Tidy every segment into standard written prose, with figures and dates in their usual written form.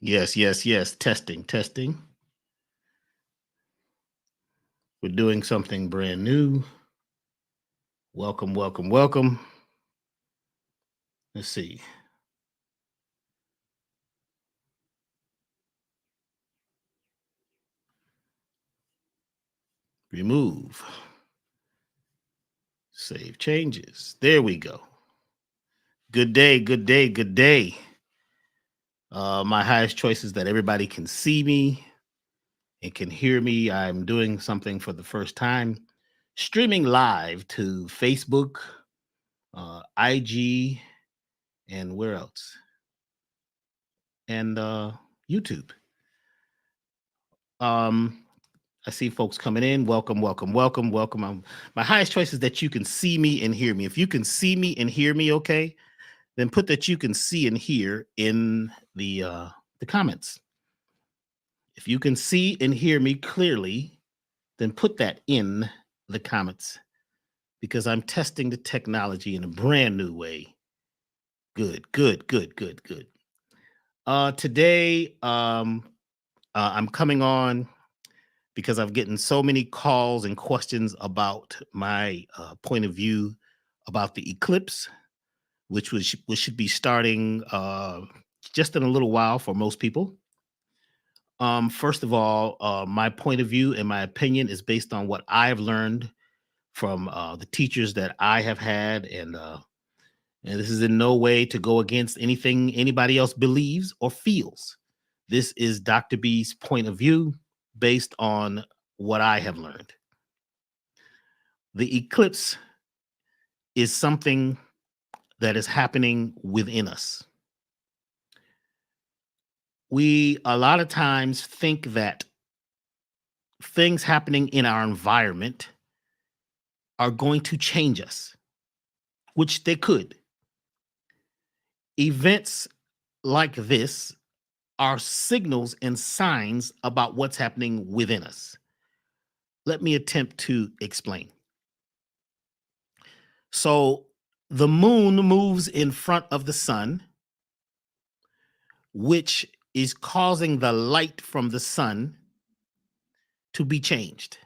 Yes, yes, yes. Testing, testing. We're doing something brand new. Welcome, welcome, welcome. Let's see. Remove. Save changes. There we go. Good day, good day, good day. My highest choice is that everybody can see me and can hear me. I'm doing something for the first time, streaming live to Facebook, IG, and where else? And YouTube. Um, I see folks coming in. Welcome, welcome, welcome, welcome. My highest choice is that you can see me and hear me. If you can see me and hear me, okay, then put that you can see and hear in the comments. If you can see and hear me clearly, then put that in the comments because I'm testing the technology in a brand new way. Good, good, good, good, good. Today, I'm coming on because I've gotten so many calls and questions about my point of view about the eclipse, which should be starting just in a little while for most people. First of all, my point of view and my opinion is based on what I've learned from the teachers that I have had, and this is in no way to go against anything anybody else believes or feels. This is Dr. B's point of view based on what I have learned. The eclipse is something that is happening within us. We a lot of times think that things happening in our environment are going to change us, which they could. Events like this are signals and signs about what's happening within us. Let me attempt to explain. So, the moon moves in front of the sun, which is causing the light from the sun to be changed.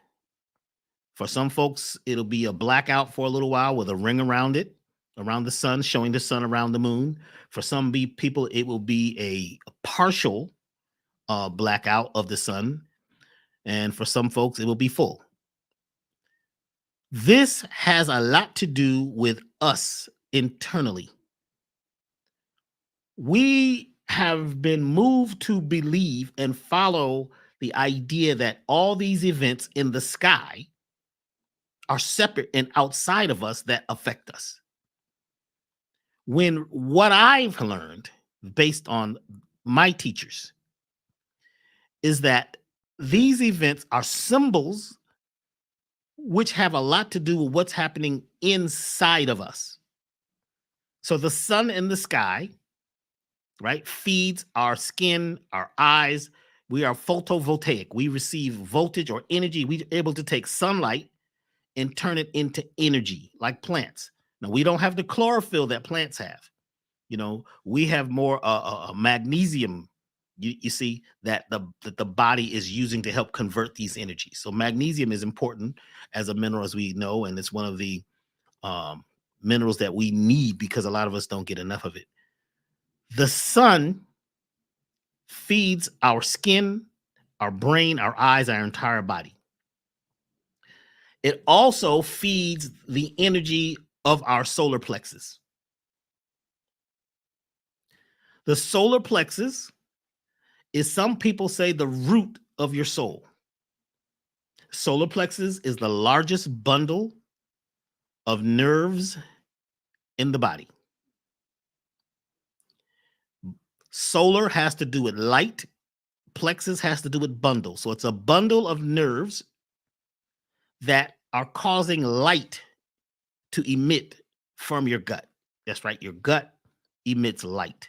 For some folks, it'll be a blackout for a little while with a ring around it, around the sun, showing the sun around the moon. For some people, it will be a partial blackout of the sun. And for some folks, it will be full. This has a lot to do with us internally. We have been moved to believe and follow the idea that all these events in the sky are separate and outside of us that affect us. When what I've learned based on my teachers is that these events are symbols which have a lot to do with what's happening inside of us. So the sun in the sky, right, feeds our skin, our eyes. We are photovoltaic. We receive voltage or energy. We're able to take sunlight and turn it into energy like plants. Now, we don't have the chlorophyll that plants have. We have more magnesium. You see that the body is using to help convert these energies. So magnesium is important as a mineral, as we know, and it's one of the um, minerals that we need because a lot of us don't get enough of it. The sun feeds our skin, our brain, our eyes, our entire body. It also feeds the energy of our solar plexus. The solar plexus is, some people say, the root of your soul. Solar plexus is the largest bundle of nerves in the body. Solar has to do with light, plexus has to do with bundle. So it's a bundle of nerves that are causing light to emit from your gut. That's right, your gut emits light.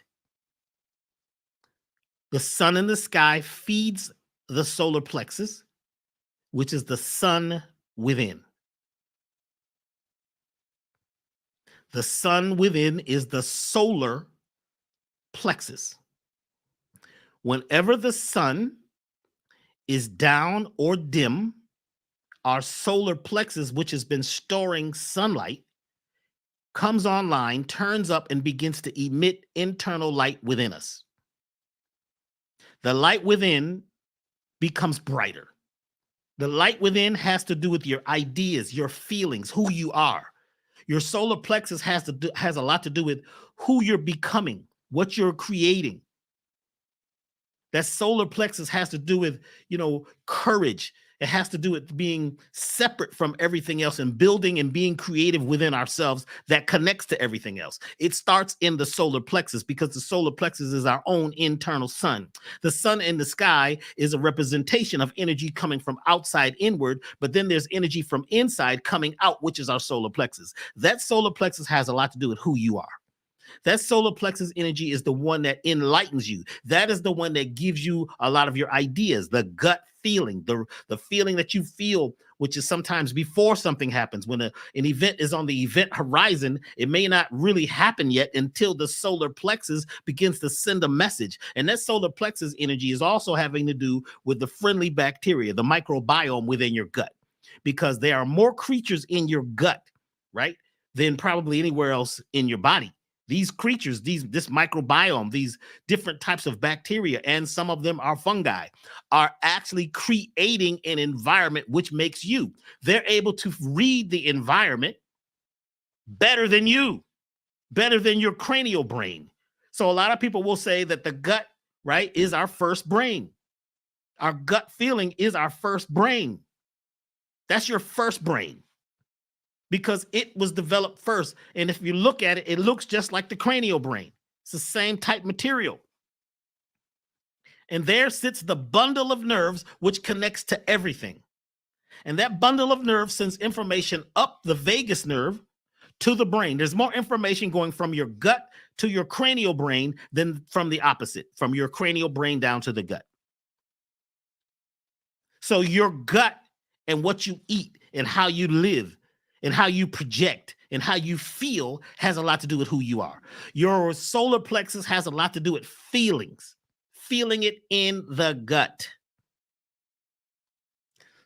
The sun in the sky feeds the solar plexus, which is the sun within. The sun within is the solar plexus. Whenever the sun is down or dim, our solar plexus, which has been storing sunlight, comes online, turns up, and begins to emit internal light within us. The light within becomes brighter. The light within has to do with your ideas, your feelings, who you are. Your solar plexus has a lot to do with who you're becoming, what you're creating. That solar plexus has to do with, courage. It has to do with being separate from everything else and building and being creative within ourselves that connects to everything else. It starts in the solar plexus because the solar plexus is our own internal sun. The sun in the sky is a representation of energy coming from outside inward, but then there's energy from inside coming out, which is our solar plexus. That solar plexus has a lot to do with who you are. That solar plexus energy is the one that enlightens you. That is the one that gives you a lot of your ideas, the gut feeling, the feeling that you feel, which is sometimes before something happens. When an event is on the event horizon, it may not really happen yet until the solar plexus begins to send a message. And that solar plexus energy is also having to do with the friendly bacteria, the microbiome within your gut, because there are more creatures in your gut, right, than probably anywhere else in your body. These creatures, this microbiome, these different types of bacteria, and some of them are fungi, are actually creating an environment which makes you. They're able to read the environment better than you, better than your cranial brain. So a lot of people will say that the gut, right, is our first brain. Our gut feeling is our first brain. That's your first brain, because it was developed first. And if you look at it, it looks just like the cranial brain. It's the same type material. And there sits the bundle of nerves which connects to everything. And that bundle of nerves sends information up the vagus nerve to the brain. There's more information going from your gut to your cranial brain than from the opposite, from your cranial brain down to the gut. So your gut and what you eat and how you live and how you project and how you feel has a lot to do with who you are. Your solar plexus has a lot to do with feelings, feeling it in the gut.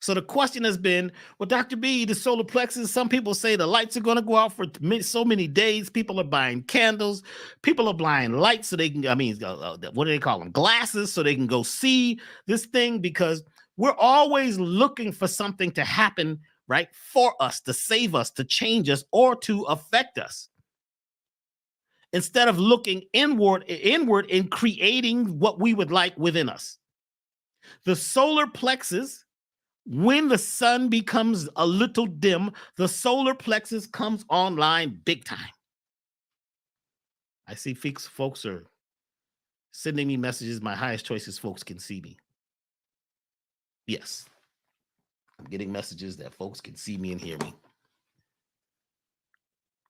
So the question has been, well, Dr. B, the solar plexus, some people say the lights are going to go out for so many days. People are buying candles. People are buying lights so they can, what do they call them? Glasses, so they can go see this thing, because we're always looking for something to happen, right, for us, to save us, to change us, or to affect us, instead of looking inward and creating what we would like within us. The solar plexus, when the sun becomes a little dim, the solar plexus comes online big time. I see folks are sending me messages. My highest choices folks can see me. Yes. I'm getting messages that folks can see me and hear me.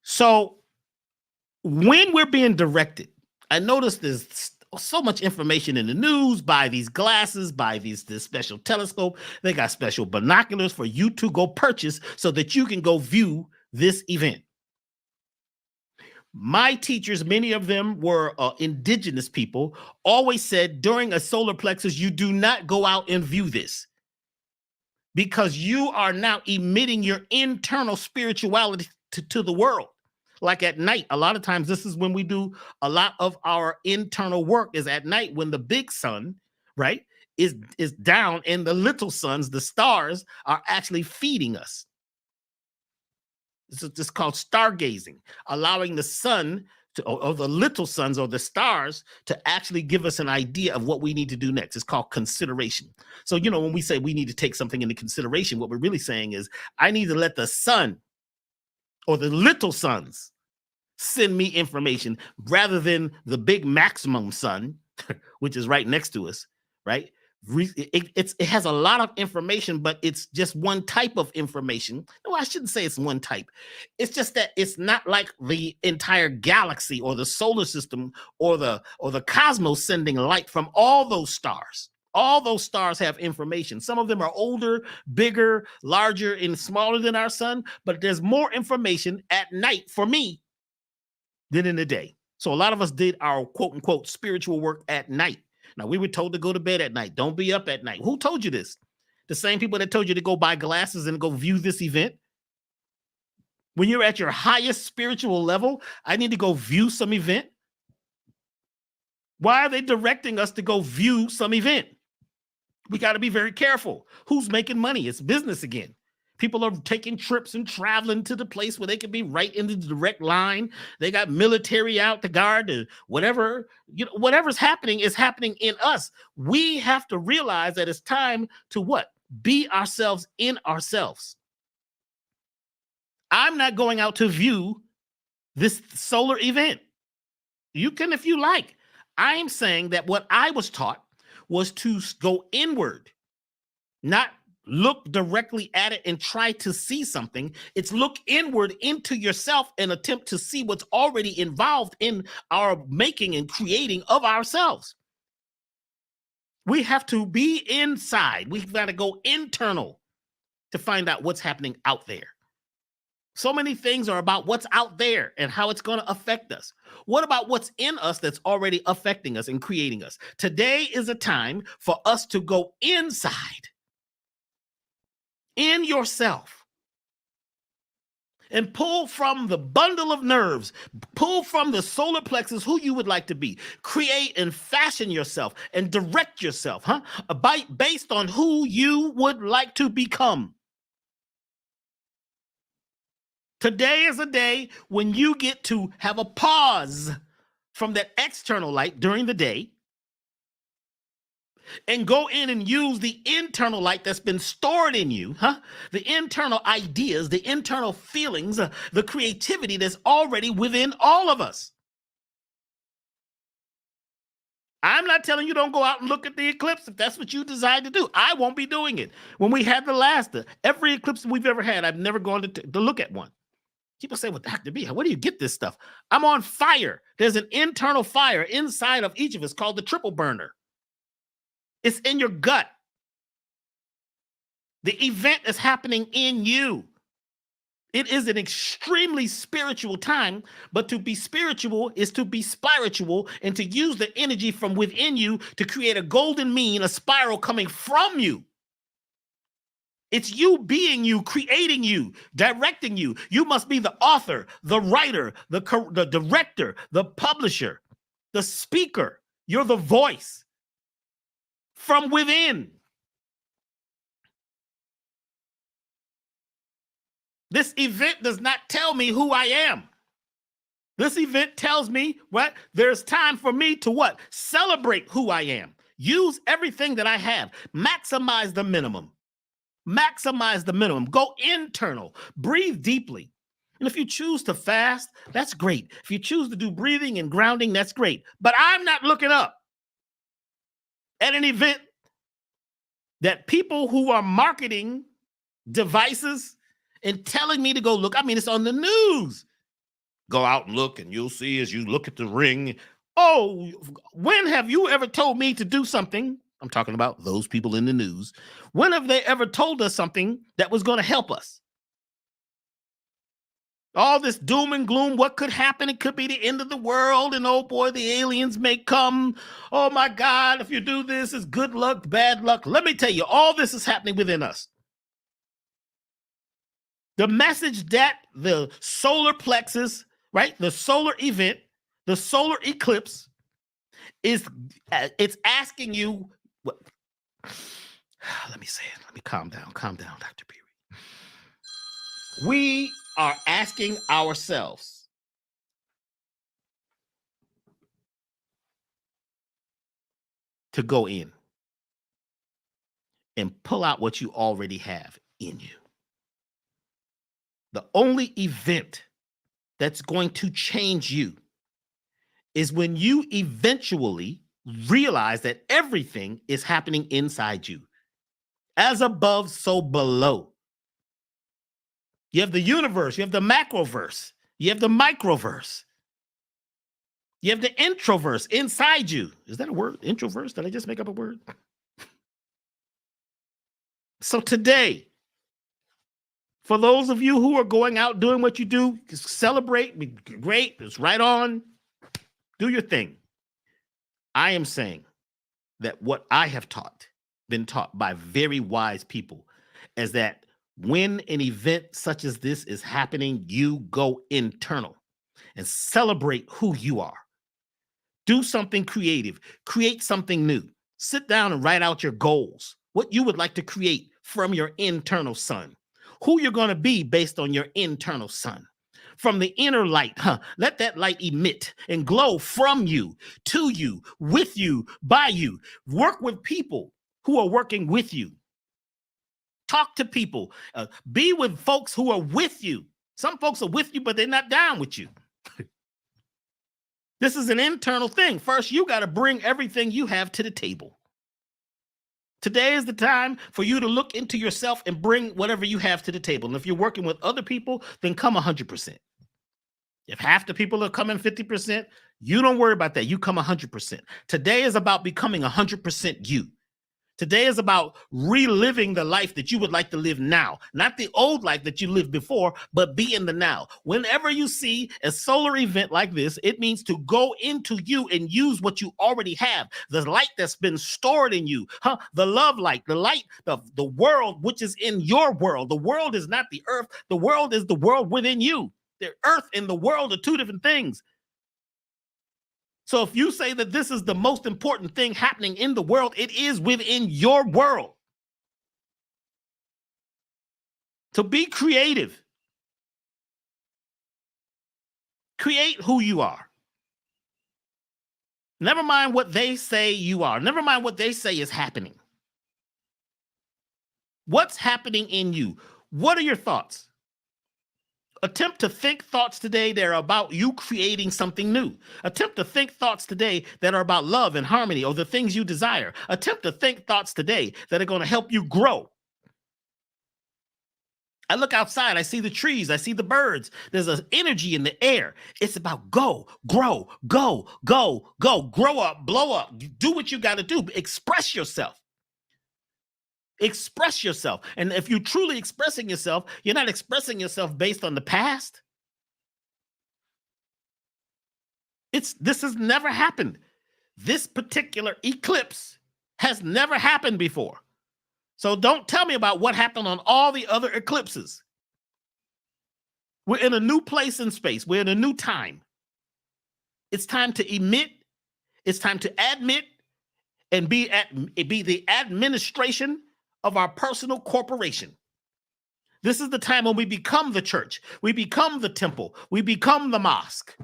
So when we're being directed, I noticed there's so much information in the news. Buy these glasses, buy this special telescope. They got special binoculars for you to go purchase so that you can go view this event. My teachers, many of them were indigenous people, always said during a solar plexus, you do not go out and view this, because you are now emitting your internal spirituality to the world. Like at night, a lot of times this is when we do a lot of our internal work, is at night when the big sun, right, is down, and the little suns, the stars, are actually feeding us. It's called stargazing, allowing the sun or the little suns or the stars to actually give us an idea of what we need to do next. It's called consideration. So, when we say we need to take something into consideration, what we're really saying is I need to let the sun or the little suns send me information rather than the big maximum sun, which is right next to us, right? It has a lot of information, but it's just one type of information. No, I shouldn't say it's one type. It's just that it's not like the entire galaxy or the solar system or the cosmos sending light from all those stars. All those stars have information. Some of them are older, bigger, larger, and smaller than our sun, but there's more information at night for me than in the day. So a lot of us did our quote unquote spiritual work at night, Now, we were told to go to bed at night. Don't be up at night. Who told you this? The same people that told you to go buy glasses and go view this event. When you're at your highest spiritual level, I need to go view some event. Why are they directing us to go view some event? We got to be very careful. Who's making money? It's business again. People are taking trips and traveling to the place where they can be right in the direct line. They got military out to guard, whatever, whatever's happening is happening in us. We have to realize that it's time to what? Be ourselves in ourselves. I'm not going out to view this solar event. You can if you like. I'm saying that what I was taught was to go inward, not look directly at it and try to see something. It's look inward into yourself and attempt to see what's already involved in our making and creating of ourselves. We have to be inside. We've got to go internal to find out what's happening out there. So many things are about what's out there and how it's going to affect us. What about what's in us that's already affecting us and creating us? Today is a time for us to go inside, in yourself, and pull from the bundle of nerves, pull from the solar plexus who you would like to be. Create and fashion yourself and direct yourself, based on who you would like to become. Today is a day when you get to have a pause from that external light during the day and go in and use the internal light that's been stored in you, the internal ideas, the internal feelings, the creativity that's already within all of us. I'm not telling you don't go out and look at the eclipse if that's what you decide to do. I won't be doing it. When we had every eclipse we've ever had, I've never gone to look at one. People say, well, Dr. B, where do you get this stuff? I'm on fire. There's an internal fire inside of each of us called the triple burner. It's in your gut. The event is happening in you. It is an extremely spiritual time, but to be spiritual is to be spiritual and to use the energy from within you to create a golden mean, a spiral coming from you. It's you being you, creating you, directing you. You must be the author, the writer, the director, the publisher, the speaker. You're the voice from within. This event does not tell me who I am. This event tells me what? There's time for me to what? Celebrate who I am. Use everything that I have. Maximize the minimum. Maximize the minimum. Go internal. Breathe deeply. And if you choose to fast, that's great. If you choose to do breathing and grounding, that's great. But I'm not looking up at an event that people who are marketing devices and telling me to go look. I mean, it's on the news. Go out and look, and you'll see as you look at the ring. Oh, when have you ever told me to do something? I'm talking about those people in the news. When have they ever told us something that was going to help us? All this doom and gloom, what could happen? It could be the end of the world, and oh boy, the aliens may come. Oh my God, if you do this, it's good luck, bad luck. Let me tell you, all this is happening within us. The message that the solar plexus, right, the solar event, the solar eclipse is, it's asking you, what? Let me say it. Let me calm down, Dr. Peary. We are asking ourselves to go in and pull out what you already have in you. The only event that's going to change you is when you eventually realize that everything is happening inside you. As above, so below. You have the universe, you have the macroverse, you have the microverse, you have the introverse inside you. Is that a word? Introverse? Did I just make up a word? So today, for those of you who are going out doing what you do, celebrate, be great, it's right on, do your thing. I am saying that what I have been taught by very wise people, is that when an event such as this is happening, you go internal and celebrate who you are. Do something creative, create something new. Sit down and write out your goals, what you would like to create from your internal sun, who you're going to be based on your internal sun. From the inner light, let that light emit and glow from you, to you, with you, by you. Work with people who are working with you. Talk to people. Be with folks who are with you. Some folks are with you, but they're not down with you. This is an internal thing. First, you got to bring everything you have to the table. Today is the time for you to look into yourself and bring whatever you have to the table. And if you're working with other people, then come 100%. If half the people are coming 50%, you don't worry about that. You come 100%. Today is about becoming 100% you. Today is about reliving the life that you would like to live now, not the old life that you lived before, but be in the now. Whenever you see a solar event like this, it means to go into you and use what you already have, the light that's been stored in you, the love light, the light of the world, which is in your world. The world is not the earth. The world is the world within you. The earth and the world are two different things. So if you say that this is the most important thing happening in the world, it is within your world. So be creative. Create who you are. Never mind what they say you are. Never mind what they say is happening. What's happening in you? What are your thoughts? Attempt to think thoughts today that are about you creating something new. Attempt to think thoughts today that are about love and harmony or the things you desire. Attempt to think thoughts today that are going to help you grow. I look outside, I see the trees, I see the birds. There's an energy in the air. It's about go, grow, go, go, go, grow up, blow up. Do what you got to do. Express yourself. Express yourself. And if you're truly expressing yourself, you're not expressing yourself based on the past. This has never happened. This particular eclipse has never happened before. So don't tell me about what happened on all the other eclipses. We're in a new place in space. We're in a new time. It's time to emit. It's time to admit and be the administration of our personal corporation. This is the time when we become the church. We become the temple. We become the mosque.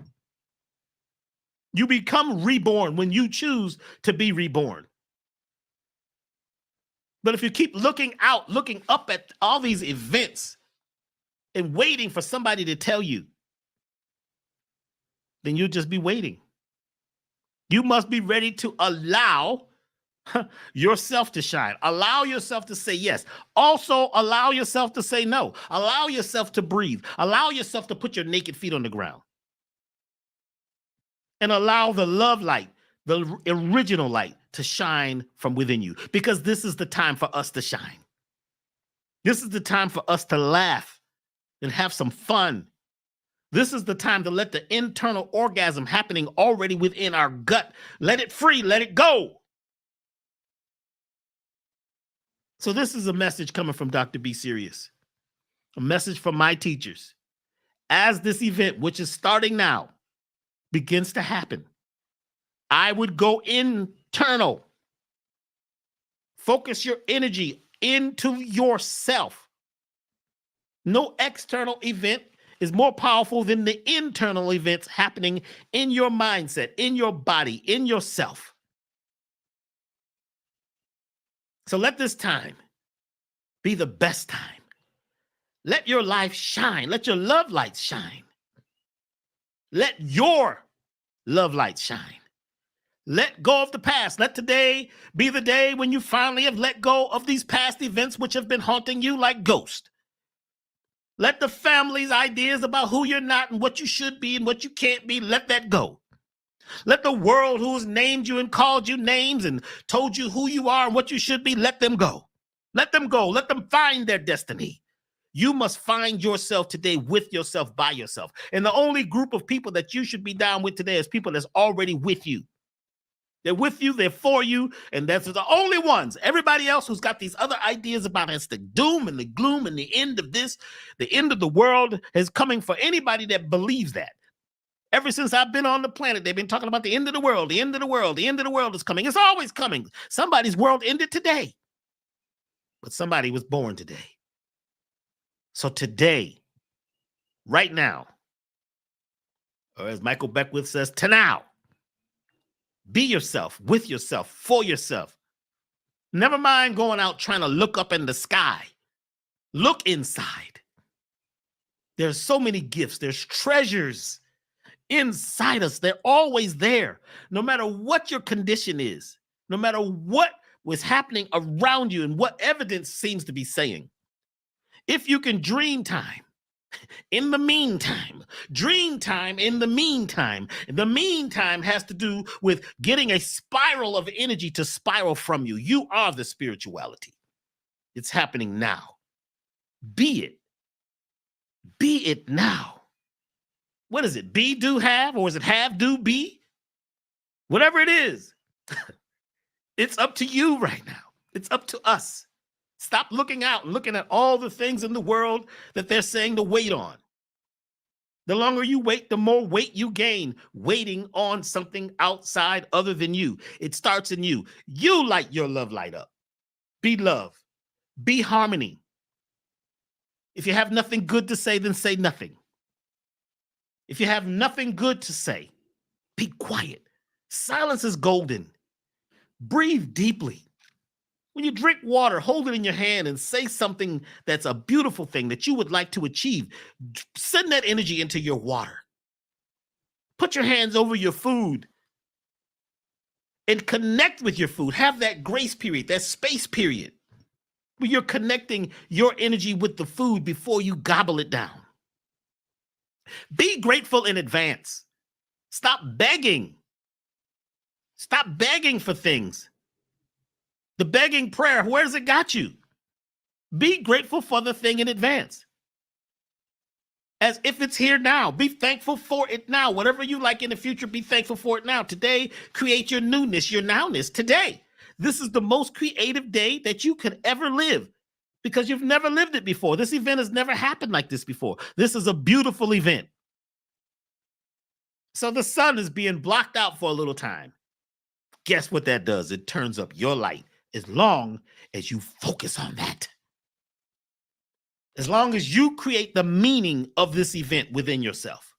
You become reborn when you choose to be reborn. But if you keep looking up at all these events and waiting for somebody to tell you, then you'll just be waiting. You must be ready to allow yourself to shine. Allow yourself to say yes. Also, allow yourself to say no. Allow yourself to breathe. Allow yourself to put your naked feet on the ground. And allow the love light, the original light, to shine from within you. Because this is the time for us to shine. This is the time for us to laugh and have some fun. This is the time to let the internal orgasm happening already within our gut. Let it free. Let it go. So this is a message coming from Dr. Be Serious, a message from my teachers. As this event, which is starting now, begins to happen, I would go internal. Focus your energy into yourself. No external event is more powerful than the internal events happening in your mindset, in your body, in yourself. So let this time be the best time. Let your life shine. Let your love light shine. Let your love light shine. Let go of the past. Let today be the day when you finally have let go of these past events which have been haunting you like ghosts. Let the family's ideas about who you're not and what you should be and what you can't be, let that go. Let the world who's named you and called you names and told you who you are and what you should be, let them go. Let them go. Let them find their destiny. You must find yourself today with yourself, by yourself. And the only group of people that you should be down with today is people that's already with you. They're with you, they're for you, and that's the only ones. Everybody else who's got these other ideas about it's the doom and the gloom and the end of this, the end of the world is coming for anybody that believes that. Ever since I've been on the planet, they've been talking about the end of the world, the end of the world, the end of the world is coming. It's always coming. Somebody's world ended today, but somebody was born today. So today, right now, or as Michael Beckwith says, to now, be yourself, with yourself, for yourself. Never mind going out trying to look up in the sky. Look inside. There's so many gifts. There's treasures inside us. They're always there. No matter what your condition is, no matter what was happening around you and what evidence seems to be saying. If you can dream time, in the meantime, dream time in the meantime. The meantime has to do with getting a spiral of energy to spiral from you. You are the spirituality. It's happening now. Be it. Be it now. What is it? Be, do, have? Or is it have, do, be? Whatever it is, it's up to you right now. It's up to us. Stop looking out and looking at all the things in the world that they're saying to wait on. The longer you wait, the more weight you gain, waiting on something outside other than you. It starts in you. You light your love light up. Be love. Be harmony. If you have nothing good to say, then say nothing. If you have nothing good to say, be quiet. Silence is golden. Breathe deeply. When you drink water, hold it in your hand and say something that's a beautiful thing that you would like to achieve. Send that energy into your water. Put your hands over your food and connect with your food. Have that grace period, that space period, where you're connecting your energy with the food before you gobble it down. Be grateful in advance. Stop begging. Stop begging for things. The begging prayer, where's it got you? Be grateful for the thing in advance. As if it's here now. Be thankful for it now. Whatever you like in the future, be thankful for it now. Today, create your newness, your nowness. Today, this is the most creative day that you could ever live because you've never lived it before. This event has never happened like this before. This is a beautiful event. So the sun is being blocked out for a little time. Guess what that does? It turns up your light. As long as you focus on that. As long as you create the meaning of this event within yourself.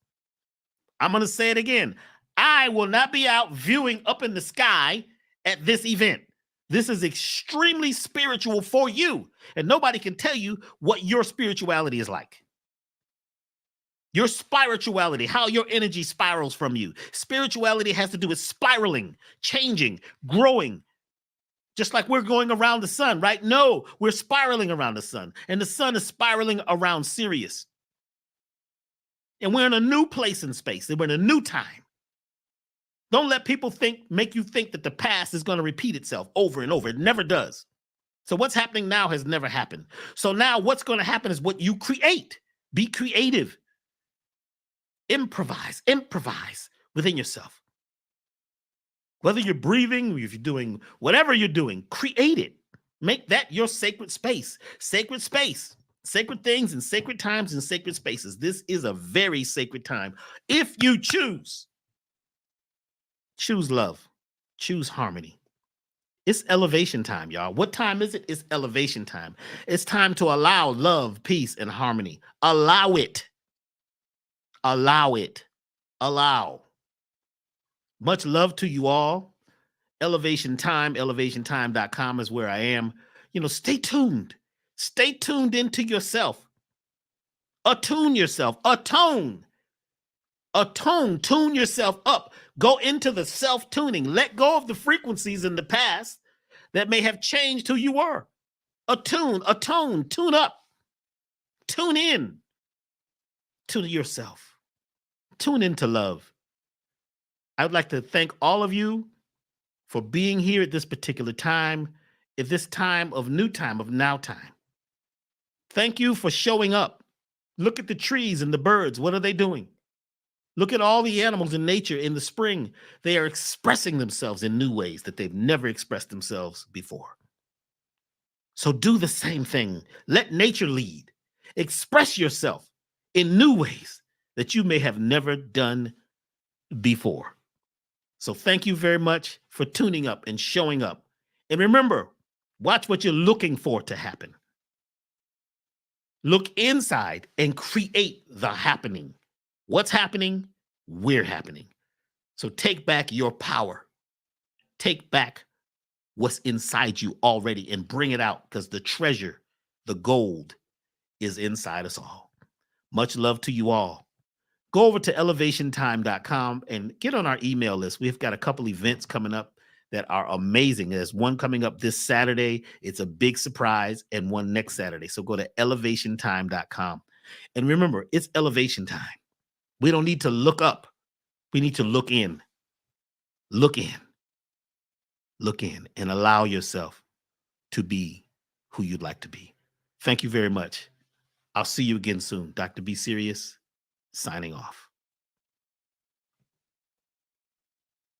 I'm going to say it again. I will not be out viewing up in the sky at this event. This is extremely spiritual for you. And nobody can tell you what your spirituality is like. Your spirituality, how your energy spirals from you. Spirituality has to do with spiraling, changing, growing. Just like we're going around the sun, right? No, we're spiraling around the sun. And the sun is spiraling around Sirius. And we're in a new place in space. We're in a new time. Don't let people make you think that the past is going to repeat itself over and over. It never does. So what's happening now has never happened. So now what's going to happen is what you create. Be creative. Improvise within yourself. Whether you're breathing, if you're doing whatever you're doing, create it. Make that your sacred space. Sacred space. Sacred things and sacred times and sacred spaces. This is a very sacred time. If you choose love. Choose harmony. It's elevation time, y'all. What time is it? It's elevation time. It's time to allow love, peace, and harmony. Allow it. Allow it. Allow. Much love to you all. Elevation Time, elevationtime.com is where I am. Stay tuned. Stay tuned into yourself. Attune yourself. Tune yourself up. Go into the self-tuning. Let go of the frequencies in the past that may have changed who you were. Tune up. Tune in to yourself. Tune into love. I would like to thank all of you for being here at this particular time, at this time of new time, of now time. Thank you for showing up. Look at the trees and the birds. What are they doing? Look at all the animals in nature in the spring. They are expressing themselves in new ways that they've never expressed themselves before. So do the same thing. Let nature lead. Express yourself in new ways that you may have never done before. So thank you very much for tuning up and showing up. And remember, watch what you're looking for to happen. Look inside and create the happening. What's happening? We're happening. So take back your power. Take back what's inside you already and bring it out, because the treasure, the gold, is inside us all. Much love to you all. Go over to elevationtime.com and get on our email list. We've got a couple events coming up that are amazing. There's one coming up this Saturday. It's a big surprise, and one next Saturday. So go to elevationtime.com. And remember, it's elevation time. We don't need to look up. We need to look in. Look in. Look in and allow yourself to be who you'd like to be. Thank you very much. I'll see you again soon. Dr. Be Serious, signing off.